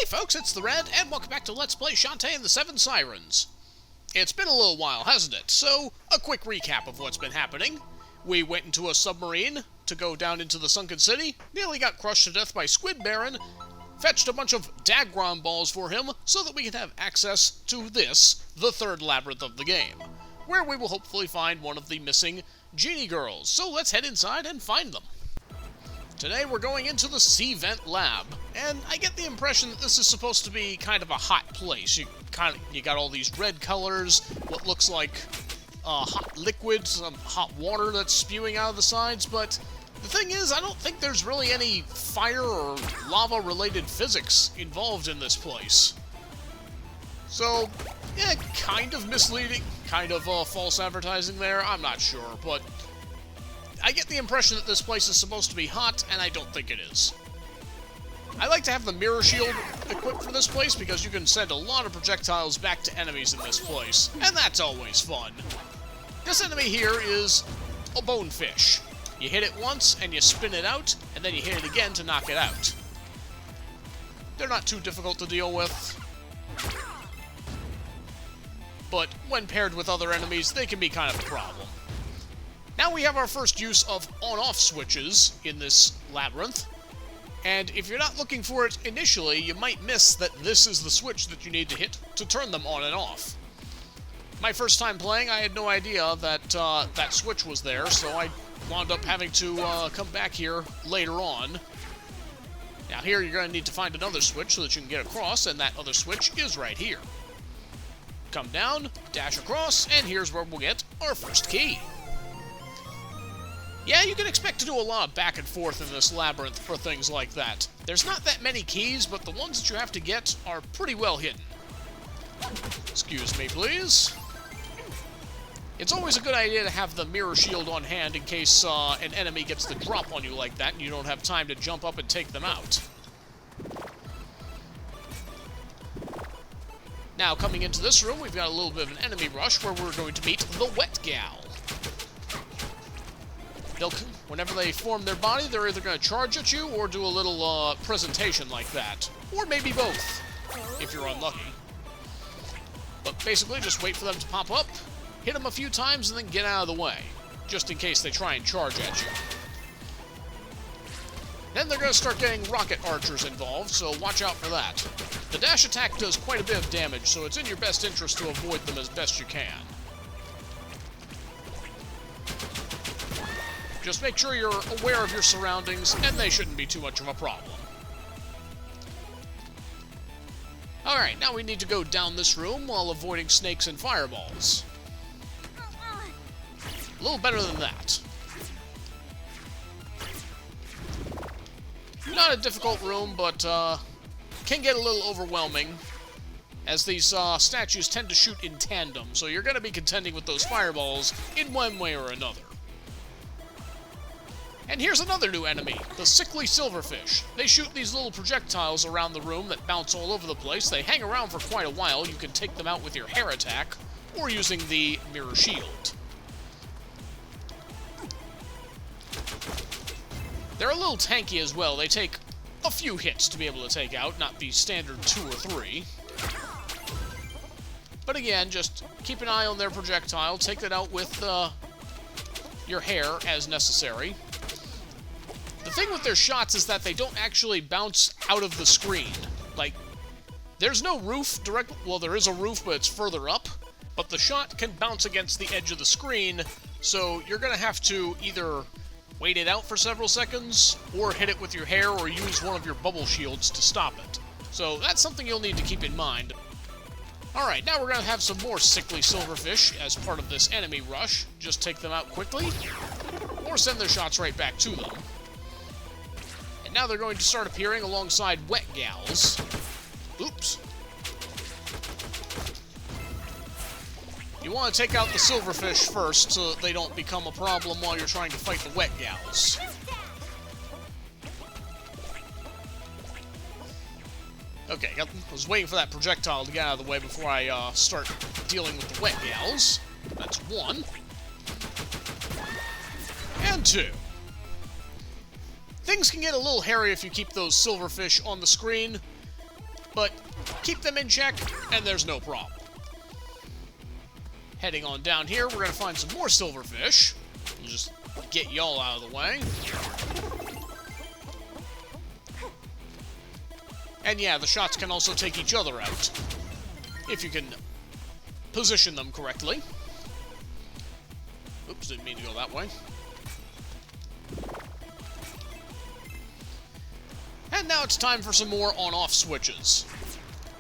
Hey folks, it's the Red, and welcome back to Let's Play Shantae and the Seven Sirens. It's been a little while, hasn't it? So, a quick recap of what's been happening. We went into a submarine to go down into the sunken city, nearly got crushed to death by Squid Baron, fetched a bunch of Dagron balls for him so that we can have access to this, the third labyrinth of the game, where we will hopefully find one of the missing genie girls. So let's head inside and find them. Today we're going into the Sea Vent Lab, and I get the impression that this is supposed to be kind of a hot place. You got all these red colors, what looks like hot liquid, some hot water that's spewing out of the sides, but the thing is, I don't think there's really any fire or lava-related physics involved in this place. So, yeah, kind of misleading, kind of false advertising there, I'm not sure, but I get the impression that this place is supposed to be hot, and I don't think it is. I like to have the mirror shield equipped for this place because you can send a lot of projectiles back to enemies in this place, and that's always fun. This enemy here is a bonefish. You hit it once, and you spin it out, and then you hit it again to knock it out. They're not too difficult to deal with, but when paired with other enemies, they can be kind of a problem. Now we have our first use of on-off switches in this labyrinth, and if you're not looking for it initially, you might miss that this is the switch that you need to hit to turn them on and off. My first time playing, I had no idea that that switch was there, so I wound up having to come back here later on. Now here you're going to need to find another switch so that you can get across, and that other switch is right here. Come down, dash across, and here's where we'll get our first key. Yeah, you can expect to do a lot of back and forth in this labyrinth for things like that. There's not that many keys, but the ones that you have to get are pretty well hidden. Excuse me, please. It's always a good idea to have the mirror shield on hand in case an enemy gets the drop on you like that and you don't have time to jump up and take them out. Now, coming into this room, we've got a little bit of an enemy rush where we're going to meet the Wet Gal. Whenever they form their body, they're either going to charge at you or do a little presentation like that. Or maybe both, if you're unlucky. But basically, just wait for them to pop up, hit them a few times, and then get out of the way, just in case they try and charge at you. Then they're going to start getting rocket archers involved, so watch out for that. The dash attack does quite a bit of damage, so it's in your best interest to avoid them as best you can. Just make sure you're aware of your surroundings, and they shouldn't be too much of a problem. Alright, now we need to go down this room while avoiding snakes and fireballs. A little better than that. Not a difficult room, but can get a little overwhelming, as these statues tend to shoot in tandem, so you're going to be contending with those fireballs in one way or another. And here's another new enemy, the sickly silverfish. They shoot these little projectiles around the room that bounce all over the place. They hang around for quite a while. You can take them out with your hair attack, or using the mirror shield. They're a little tanky as well. They take a few hits to be able to take out, not the standard 2 or 3. But again, just keep an eye on their projectile. Take that out with your hair as necessary. The thing with their shots is that they don't actually bounce out of the screen. Like, there's no roof directly. Well, there is a roof, but it's further up. But the shot can bounce against the edge of the screen, so you're going to have to either wait it out for several seconds, or hit it with your hair, or use one of your bubble shields to stop it. So that's something you'll need to keep in mind. Alright, now we're going to have some more sickly silverfish as part of this enemy rush. Just take them out quickly, or send their shots right back to them. And now they're going to start appearing alongside Wet Gals. Oops. You want to take out the silverfish first so that they don't become a problem while you're trying to fight the Wet Gals. Okay, I was waiting for that projectile to get out of the way before I start dealing with the Wet Gals. That's 1. And 2. Things can get a little hairy if you keep those silverfish on the screen. but keep them in check, and there's no problem. Heading on down here, we're going to find some more silverfish. We'll just get y'all out of the way. And yeah, the shots can also take each other out, if you can position them correctly. Oops, didn't mean to go that way. And now it's time for some more on-off switches.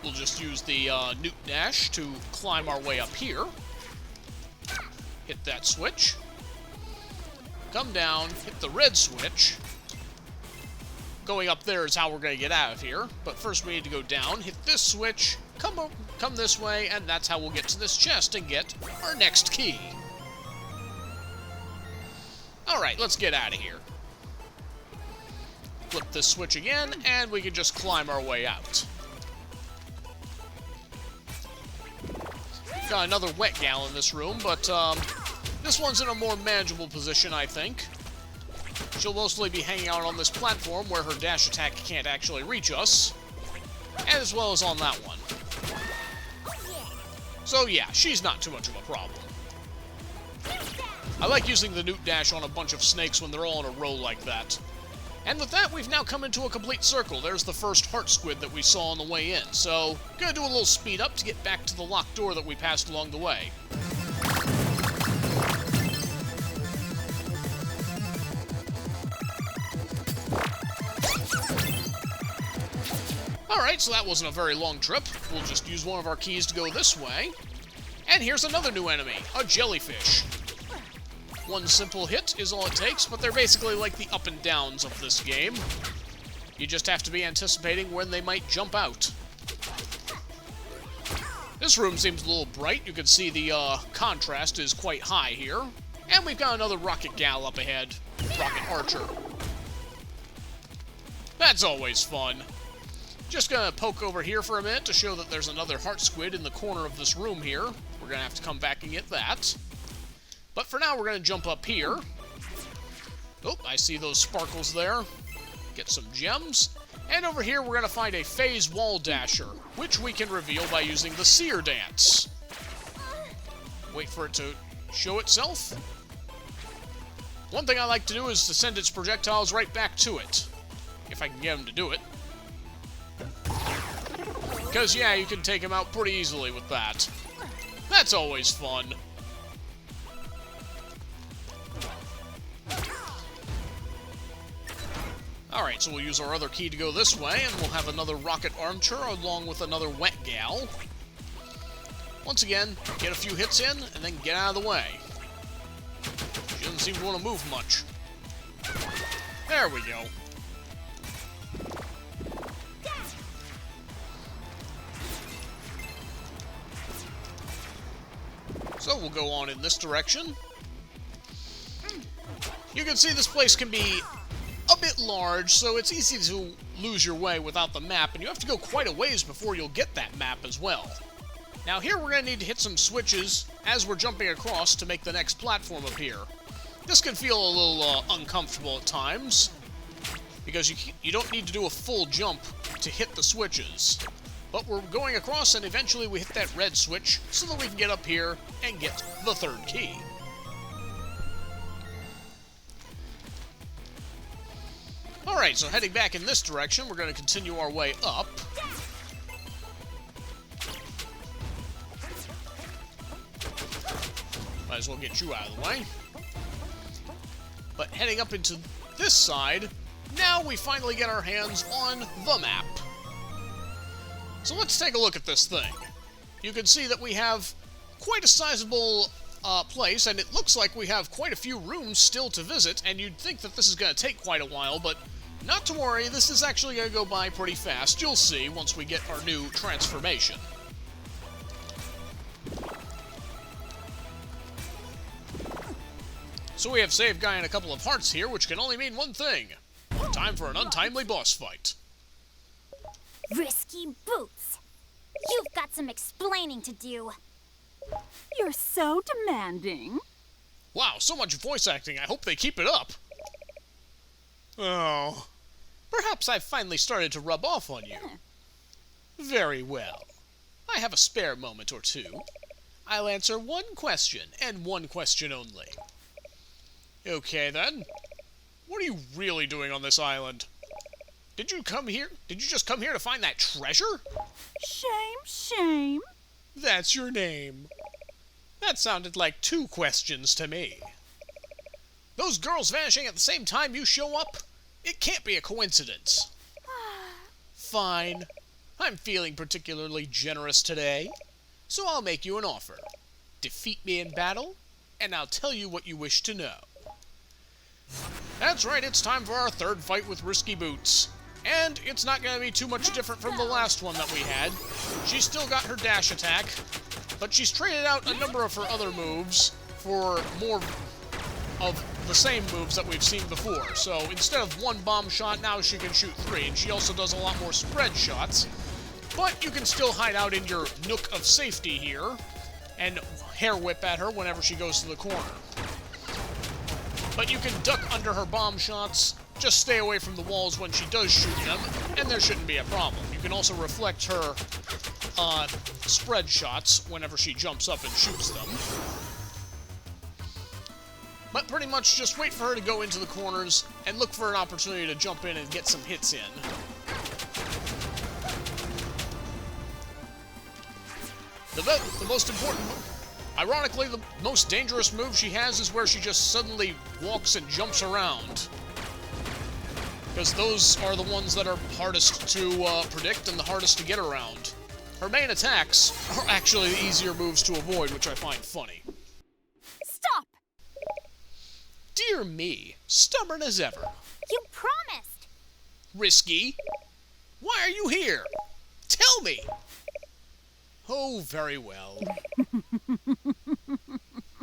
We'll just use the Newt Dash to climb our way up here. Hit that switch. Come down, hit the red switch. Going up there is how we're going to get out of here. But first we need to go down, hit this switch, come this way, and that's how we'll get to this chest and get our next key. Alright, let's get out of here. Flip this switch again, and we can just climb our way out. Got another wet gal in this room, but this one's in a more manageable position, I think. She'll mostly be hanging out on this platform where her dash attack can't actually reach us, as well as on that one. So yeah, she's not too much of a problem. I like using the Newt Dash on a bunch of snakes when they're all in a row like that. And with that, we've now come into a complete circle. There's the first heart squid that we saw on the way in, so gonna do a little speed up to get back to the locked door that we passed along the way. Alright, so that wasn't a very long trip. We'll just use one of our keys to go this way. And here's another new enemy, a jellyfish. One simple hit is all it takes, but they're basically like the up and downs of this game. You just have to be anticipating when they might jump out. This room seems a little bright. You can see the contrast is quite high here. And we've got another rocket gal up ahead. Rocket archer. That's always fun. Just gonna poke over here for a minute to show that there's another heart squid in the corner of this room here. We're gonna have to come back and get that. But for now, we're going to jump up here. Oh, I see those sparkles there. Get some gems. And over here, we're going to find a phase wall dasher, which we can reveal by using the seer dance. Wait for it to show itself. One thing I like to do is to send its projectiles right back to it, if I can get them to do it. Because, yeah, you can take them out pretty easily with that. That's always fun. Alright, so we'll use our other key to go this way, and we'll have another rocket archer along with another wet gal. Once again, get a few hits in, and then get out of the way. She doesn't seem to want to move much. There we go. So we'll go on in this direction. You can see this place can be a bit large, so it's easy to lose your way without the map, and you have to go quite a ways before you'll get that map as well. Now here we're going to need to hit some switches as we're jumping across to make the next platform appear. This can feel a little uncomfortable at times, because you don't need to do a full jump to hit the switches. But we're going across, and eventually we hit that red switch so that we can get up here and get the third key. Alright, so heading back in this direction, we're going to continue our way up. Might as well get you out of the way. But heading up into this side, now we finally get our hands on the map. So let's take a look at this thing. You can see that we have quite a sizable place, and it looks like we have quite a few rooms still to visit, and you'd think that this is going to take quite a while, but not to worry, this is actually going to go by pretty fast. You'll see once we get our new transformation. So we have saved Guy and a couple of hearts here, which can only mean one thing. Time for an untimely boss fight. Risky boots. You've got some explaining to do. You're so demanding. Wow, so much voice acting. I hope they keep it up. Oh. Perhaps I've finally started to rub off on you. Very well. I have a spare moment or two. I'll answer one question, and one question only. Okay, then. What are you really doing on this island? Did you just come here to find that treasure? Shame, shame. That's your name. That sounded like two questions to me. Those girls vanishing at the same time you show up? It can't be a coincidence. Fine. I'm feeling particularly generous today, so I'll make you an offer. Defeat me in battle, and I'll tell you what you wish to know. That's right, it's time for our third fight with Risky Boots. And it's not going to be too much different from the last one that we had. She's still got her dash attack, but she's traded out a number of her other moves for more of the same moves that we've seen before. So instead of one bomb shot, now she can shoot 3, and she also does a lot more spread shots. But you can still hide out in your nook of safety here and hair whip at her whenever she goes to the corner. But you can duck under her bomb shots, just stay away from the walls when she does shoot them, and there shouldn't be a problem. You can also reflect her spread shots whenever she jumps up and shoots them. But pretty much just wait for her to go into the corners and look for an opportunity to jump in and get some hits in. The most important move, ironically, the most dangerous move she has is where she just suddenly walks and jumps around. Because those are the ones that are hardest to predict and the hardest to get around. Her main attacks are actually the easier moves to avoid, which I find funny. Stop! Dear me, stubborn as ever. You promised! Risky? Why are you here? Tell me! Oh, very well.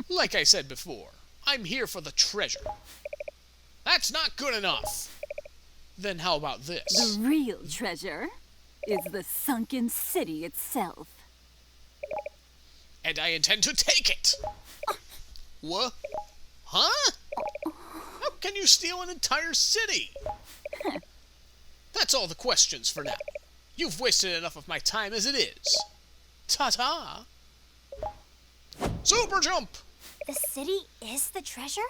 Like I said before, I'm here for the treasure. That's not good enough. Then how about this? The real treasure is the sunken city itself. And I intend to take it! What? Huh? How can you steal an entire city? That's all the questions for now. You've wasted enough of my time as it is. Ta-ta! Super jump! The city is the treasure?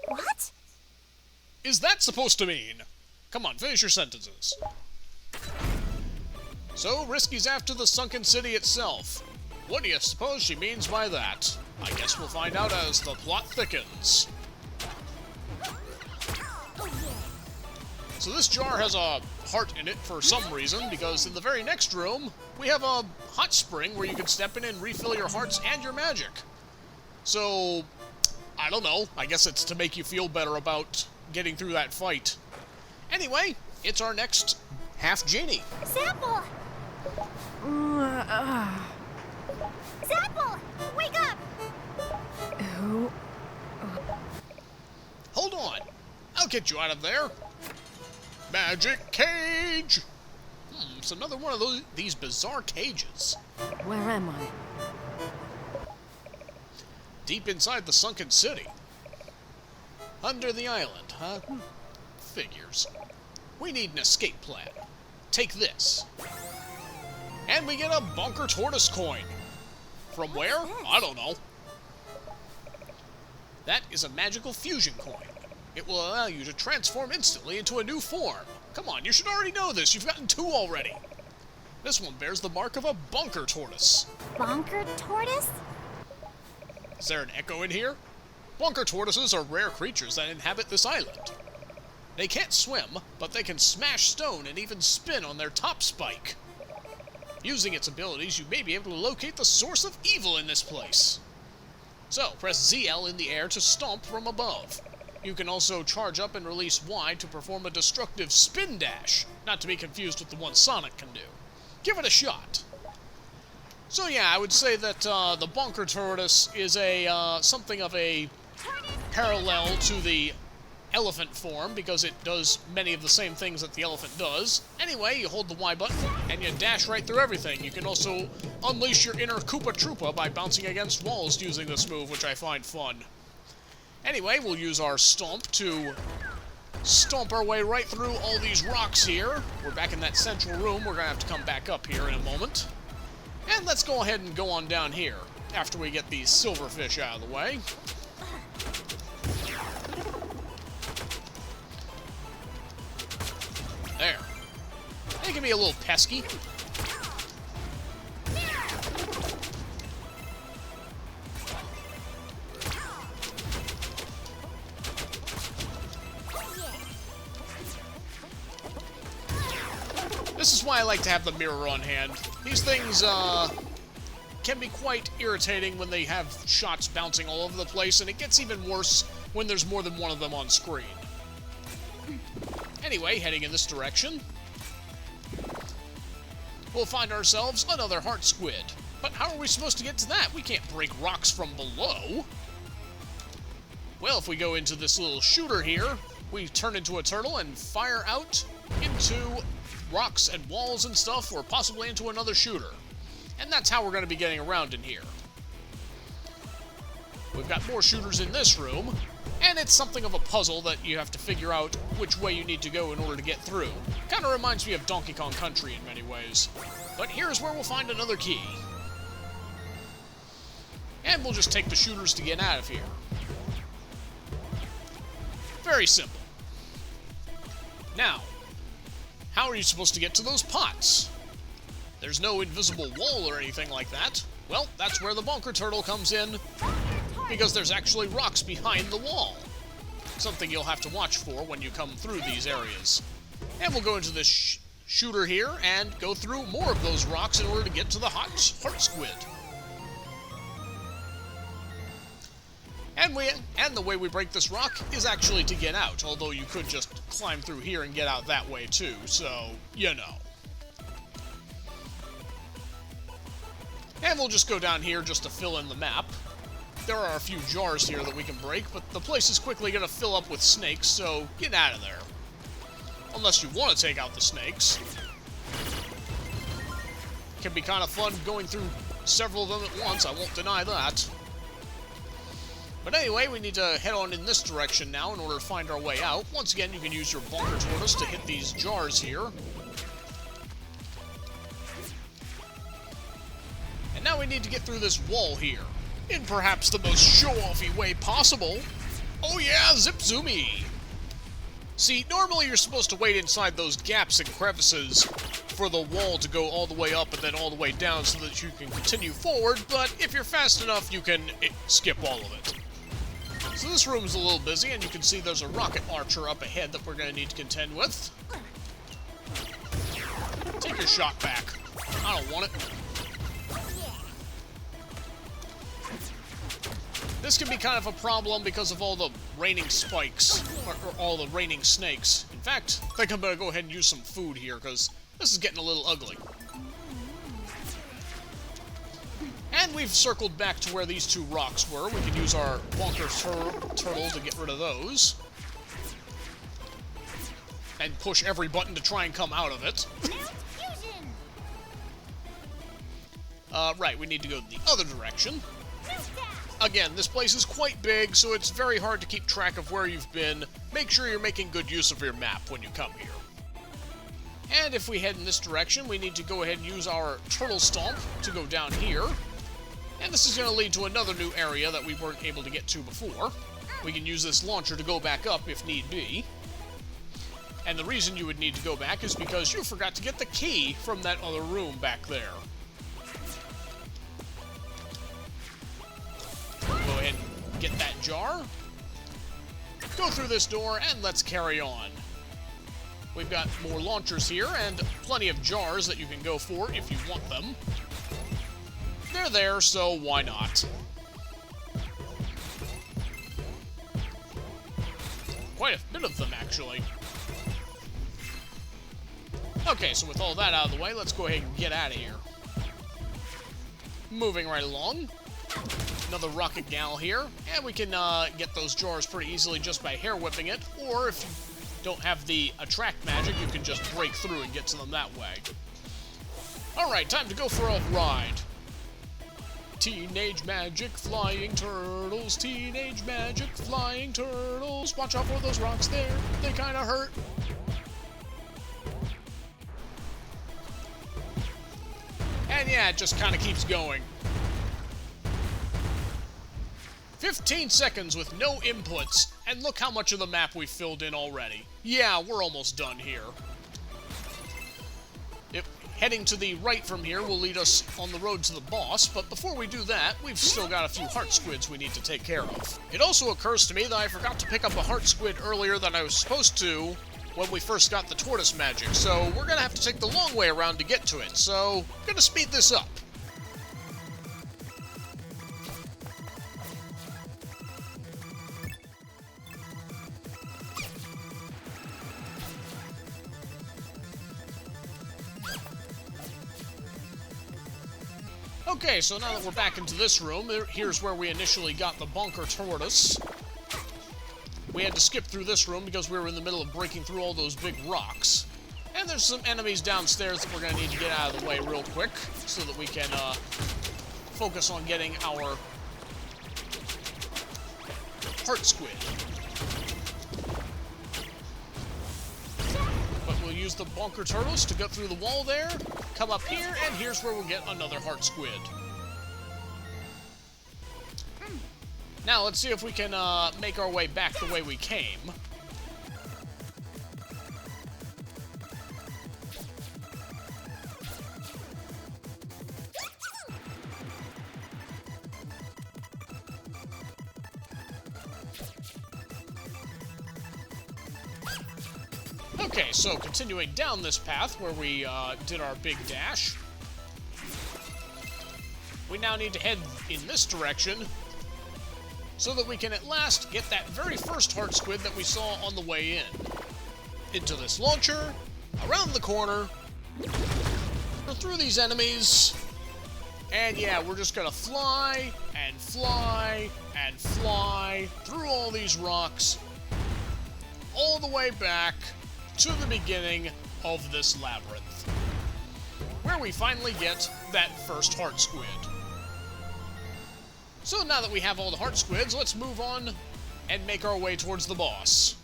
What? Is that supposed to mean? Come on, finish your sentences. So, Risky's after the sunken city itself. What do you suppose she means by that? I guess we'll find out as the plot thickens. So this jar has a heart in it for some reason, because in the very next room, we have a hot spring where you can step in and refill your hearts and your magic. So, I don't know, I guess it's to make you feel better about getting through that fight. Anyway, it's our next half-genie. Zapple! Zapple! Wake up! Hold on, I'll get you out of there. Magic cage! It's another one of these bizarre cages. Where am I? Deep inside the sunken city. Under the island, huh? Figures. We need an escape plan. Take this. And we get a bunker tortoise coin. From where? I don't know. That is a magical fusion coin. It will allow you to transform instantly into a new form. Come on, you should already know this. You've gotten 2 already. This one bears the mark of a bunker tortoise. Bunker tortoise? Is there an echo in here? Bunker tortoises are rare creatures that inhabit this island. They can't swim, but they can smash stone and even spin on their top spike. Using its abilities, you may be able to locate the source of evil in this place. So, press ZL in the air to stomp from above. You can also charge up and release Y to perform a destructive spin dash, not to be confused with the one Sonic can do. Give it a shot. So yeah, I would say that the bunker tortoise is a something of a parallel to the elephant form, because it does many of the same things that the elephant does. Anyway, you hold the Y button, and you dash right through everything. You can also unleash your inner Koopa Troopa by bouncing against walls using this move, which I find fun. Anyway, we'll use our stomp to stomp our way right through all these rocks here. We're back in that central room. We're going to have to come back up here in a moment. And let's go ahead and go on down here after we get these silverfish out of the way. There. They can be a little pesky. This is why I like to have the mirror on hand. These things, can be quite irritating when they have shots bouncing all over the place, and it gets even worse when there's more than one of them on screen. Anyway, heading in this direction, we'll find ourselves another heart squid. But how are we supposed to get to that? We can't break rocks from below. Well, if we go into this little shooter here, we turn into a turtle and fire out into rocks and walls and stuff, or possibly into another shooter. And that's how we're going to be getting around in here. We've got more shooters in this room, and it's something of a puzzle that you have to figure out which way you need to go in order to get through. Kind of reminds me of Donkey Kong Country in many ways. But here's where we'll find another key. And we'll just take the shooters to get out of here. Very simple. Now, how are you supposed to get to those pots? There's no invisible wall or anything like that. Well, that's where the bonker turtle comes in, because there's actually rocks behind the wall. Something you'll have to watch for when you come through these areas. And we'll go into this shooter here and go through more of those rocks in order to get to the heart squid. And the way we break this rock is actually to get out, although you could just climb through here and get out that way too, so, you know. And we'll just go down here just to fill in the map. There are a few jars here that we can break, but the place is quickly going to fill up with snakes, so get out of there. Unless you want to take out the snakes. It can be kind of fun going through several of them at once, I won't deny that. But anyway, we need to head on in this direction now in order to find our way out. Once again, you can use your bonker tortoise to hit these jars here. And now we need to get through this wall here, in perhaps the most show-offy way possible. Oh yeah, zip-zoomy! See, normally you're supposed to wait inside those gaps and crevices for the wall to go all the way up and then all the way down so that you can continue forward, but if you're fast enough, you can skip all of it. So this room's a little busy, and you can see there's a rocket launcher up ahead that we're going to need to contend with. Take your shot back. I don't want it. This can be kind of a problem because of all the raining spikes, or all the raining snakes. In fact, I think I'm going to go ahead and use some food here, because this is getting a little ugly. And we've circled back to where these two rocks were. We can use our bonker turtle to get rid of those. And push every button to try and come out of it. Right, we need to go the other direction. Again, this place is quite big, so it's very hard to keep track of where you've been. Make sure you're making good use of your map when you come here. And if we head in this direction, we need to go ahead and use our turtle stomp to go down here. And this is going to lead to another new area that we weren't able to get to before. We can use this launcher to go back up if need be. And the reason you would need to go back is because you forgot to get the key from that other room back there. Go ahead and get that jar. Go through this door, and let's carry on. We've got more launchers here, and plenty of jars that you can go for if you want them. They're there, so why not? Quite a bit of them, actually. Okay, so with all that out of the way, let's go ahead and get out of here. Moving right along. Another rocket gal here, and we can get those jars pretty easily just by hair whipping it, or if you don't have the attract magic, you can just break through and get to them that way. Alright, time to go for a ride. Teenage magic flying turtles, teenage magic flying turtles. Watch out for those rocks there, they kinda hurt. And yeah, it just kinda keeps going. 15 seconds with no inputs, and look how much of the map we've filled in already. Yeah, we're almost done here. Heading to the right from here will lead us on the road to the boss, but before we do that, we've still got a few heart squids we need to take care of. It also occurs to me that I forgot to pick up a heart squid earlier than I was supposed to when we first got the tortoise magic, so we're gonna have to take the long way around to get to it, so I'm gonna speed this up. Okay, so now that we're back into this room, here's where we initially got the bonker tortoise. We had to skip through this room because we were in the middle of breaking through all those big rocks. And there's some enemies downstairs that we're going to need to get out of the way real quick so that we can focus on getting our heart squid. But we'll use the bonker turtles to go through the wall there, come up here, and here's where we'll get another heart squid. Now, let's see if we can make our way back the way we came. Okay, so continuing down this path where we did our big dash, we now need to head in this direction so that we can at last get that very first heart squid that we saw on the way in. Into this launcher, around the corner, through these enemies, and yeah, we're just gonna fly and fly and fly through all these rocks all the way back to the beginning of this labyrinth, where we finally get that first heart squid. So now that we have all the heart squids, let's move on and make our way towards the boss.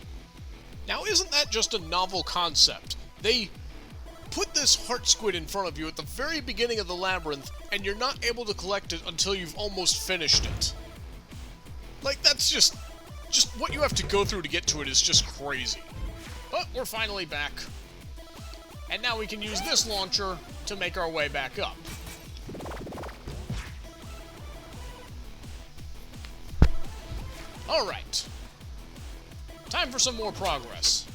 Now, isn't that just a novel concept? They put this heart squid in front of you at the very beginning of the labyrinth, and you're not able to collect it until you've almost finished it. Like, that's just what you have to go through to get to it is just crazy. But we're finally back. And now we can use this launcher to make our way back up. Alright. Time for some more progress.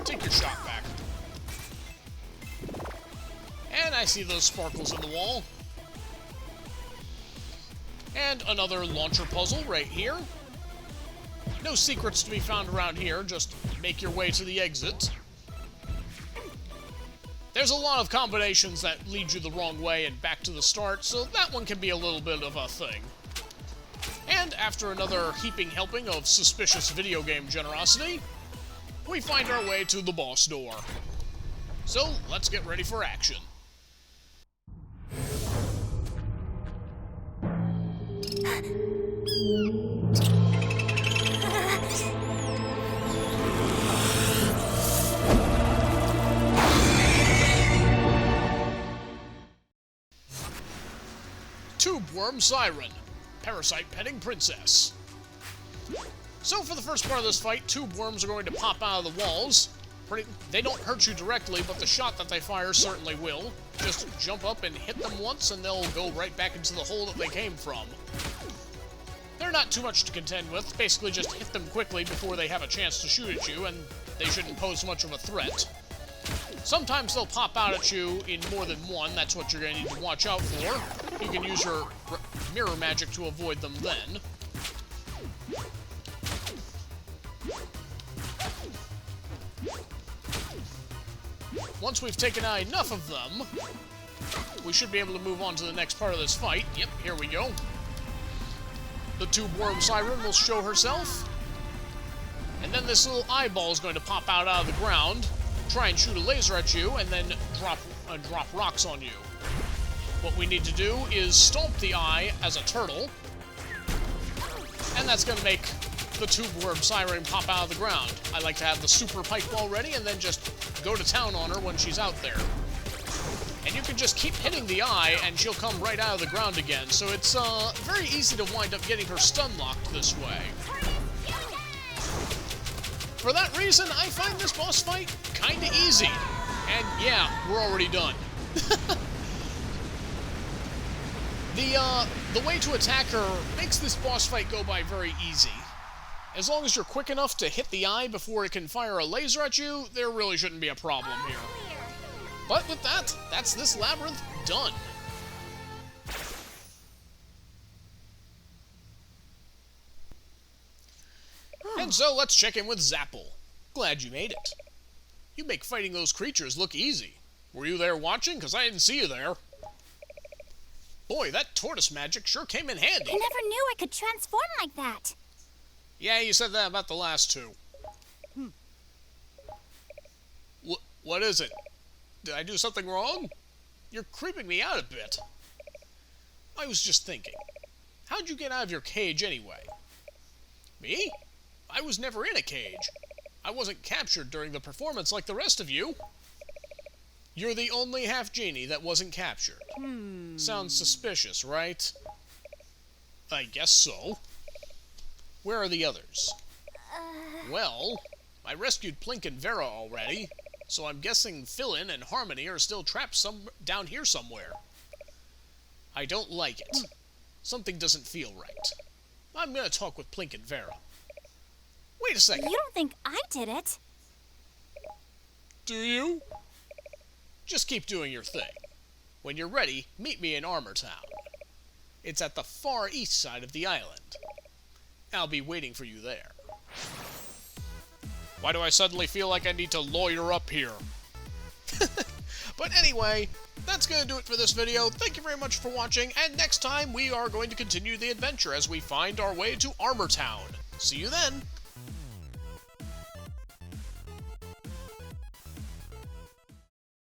Take your shot back. And I see those sparkles in the wall. And another launcher puzzle right here. No secrets to be found around here, just make your way to the exit. There's a lot of combinations that lead you the wrong way and back to the start, so that one can be a little bit of a thing. And after another heaping helping of suspicious video game generosity, we find our way to the boss door. So, let's get ready for action. Tubeworm Siren, parasite-petting princess. So for the first part of this fight, tube worms are going to pop out of the walls. They don't hurt you directly, but the shot that they fire certainly will. Just jump up and hit them once, and they'll go right back into the hole that they came from. They're not too much to contend with. Basically just hit them quickly before they have a chance to shoot at you, and they shouldn't pose much of a threat. Sometimes they'll pop out at you in more than one. That's what you're going to need to watch out for. You can use your mirror magic to avoid them then. Once we've taken out enough of them, we should be able to move on to the next part of this fight. Yep, here we go. The Tubeworm Siren will show herself. And then this little eyeball is going to pop out of the ground, try and shoot a laser at you, and then drop rocks on you. What we need to do is stomp the eye as a turtle, and that's going to make the tube worm siren pop out of the ground. I like to have the super pike ball ready and then just go to town on her when she's out there. And you can just keep hitting the eye and she'll come right out of the ground again, so it's very easy to wind up getting her stun locked this way. For that reason, I find this boss fight kinda easy. And yeah, we're already done. The way to attack her makes this boss fight go by very easy. As long as you're quick enough to hit the eye before it can fire a laser at you, there really shouldn't be a problem here. But with that, that's this labyrinth done. And so let's check in with Zapple. Glad you made it. You make fighting those creatures look easy. Were you there watching? Because I didn't see you there. Boy, that tortoise magic sure came in handy. I never knew I could transform like that. Yeah, you said that about the last two. What is it? Did I do something wrong? You're creeping me out a bit. I was just thinking. How'd you get out of your cage anyway? Me? I was never in a cage. I wasn't captured during the performance like the rest of you. You're the only half-genie that wasn't captured. Sounds suspicious, right? I guess so. Where are the others? Well, I rescued Plink and Vera already, so I'm guessing Philin and Harmony are still trapped down here somewhere. I don't like it. Something doesn't feel right. I'm gonna talk with Plink and Vera. Wait a second. You don't think I did it? Do you? Just keep doing your thing. When you're ready, meet me in Armor Town. It's at the far east side of the island. I'll be waiting for you there. Why do I suddenly feel like I need to lawyer up here? But anyway, that's going to do it for this video. Thank you very much for watching, and next time we are going to continue the adventure as we find our way to Armor Town. See you then!